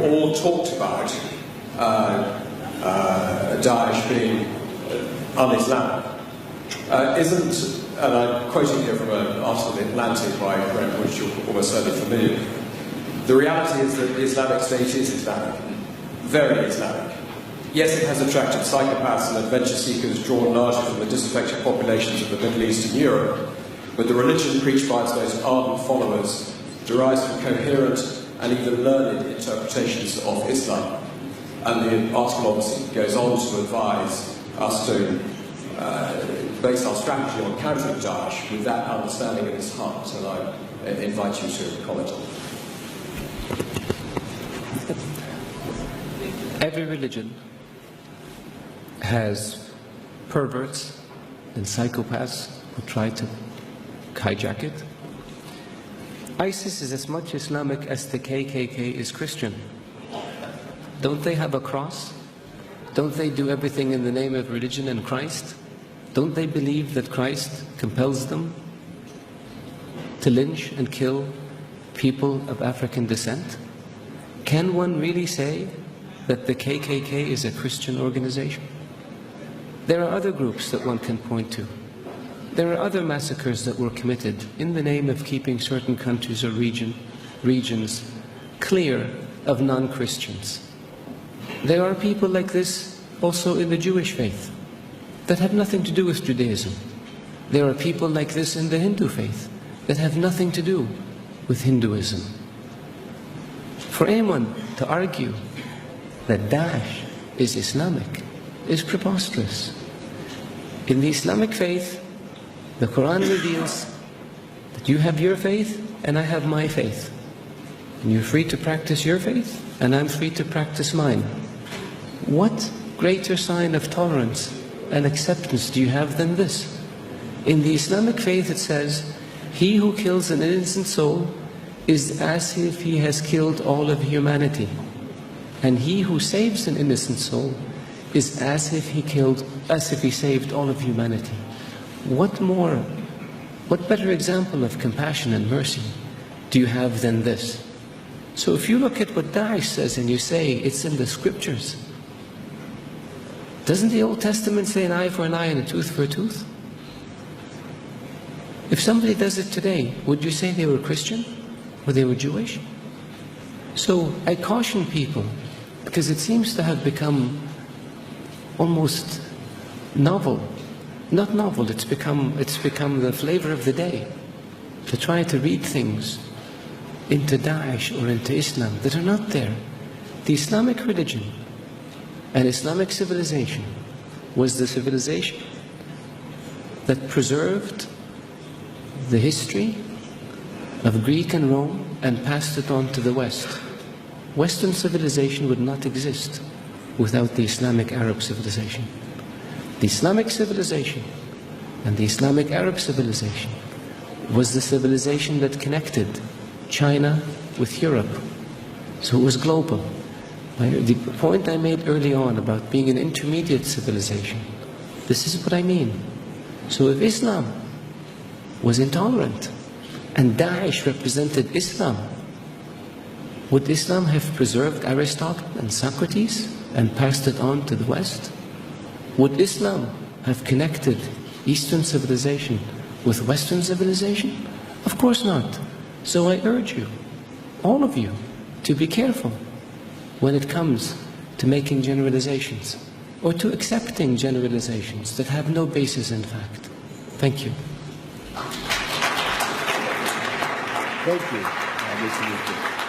all talked about Daesh being un-Islamic isn't, and I'm quoting here from an article in Atlantic by a friend, which you're almost certainly familiar with. The reality is that the Islamic State is Islamic, very Islamic. Yes, it has attracted psychopaths and adventure seekers drawn largely from the disaffected populations of the Middle East and Europe, but the religion preached by its most ardent followers derives from coherent and even learned interpretations of Islam. And the article obviously goes on to advise us to base our strategy on countering Daesh with that understanding at its heart, and I invite you to comment on it. Every religion has perverts and psychopaths who try to hijack it. ISIS is as much Islamic as the KKK is Christian. Don't they have a cross? Don't they do everything in the name of religion and Christ? Don't they believe that Christ compels them to lynch and kill people of African descent? Can one really say that the KKK is a Christian organization? There are other groups that one can point to. There are other massacres that were committed in the name of keeping certain countries or regions clear of non-Christians. There are people like this also in the Jewish faith that have nothing to do with Judaism. There are people like this in the Hindu faith that have nothing to do with Hinduism. For anyone to argue that Daesh is Islamic is preposterous. In the Islamic faith, the Quran reveals that you have your faith and I have my faith. And you're free to practice your faith and I'm free to practice mine. What greater sign of tolerance and acceptance do you have than this? In the Islamic faith it says, he who kills an innocent soul is as if he has killed all of humanity. And he who saves an innocent soul is as if he saved all of humanity. What better example of compassion and mercy do you have than this? So if you look at what Daesh says and you say it's in the scriptures, doesn't the Old Testament say an eye for an eye and a tooth for a tooth? If somebody does it today, would you say they were Christian or they were Jewish? So I caution people, because it seems to have become almost novel. Not novel, it's become the flavor of the day to try to read things into Daesh or into Islam that are not there. The Islamic religion and Islamic civilization was the civilization that preserved the history of Greek and Rome and passed it on to the West. Western civilization would not exist without the Islamic Arab civilization. The Islamic civilization and the Islamic Arab civilization was the civilization that connected China with Europe. So it was global. The point I made early on about being an intermediate civilization, this is what I mean. So if Islam was intolerant and Daesh represented Islam, would Islam have preserved Aristotle and Socrates and passed it on to the West? Would Islam have connected Eastern civilization with Western civilization? Of course not. So I urge you, all of you, to be careful when it comes to making generalizations or to accepting generalizations that have no basis in fact. Thank you. Thank you, Mr. Minister.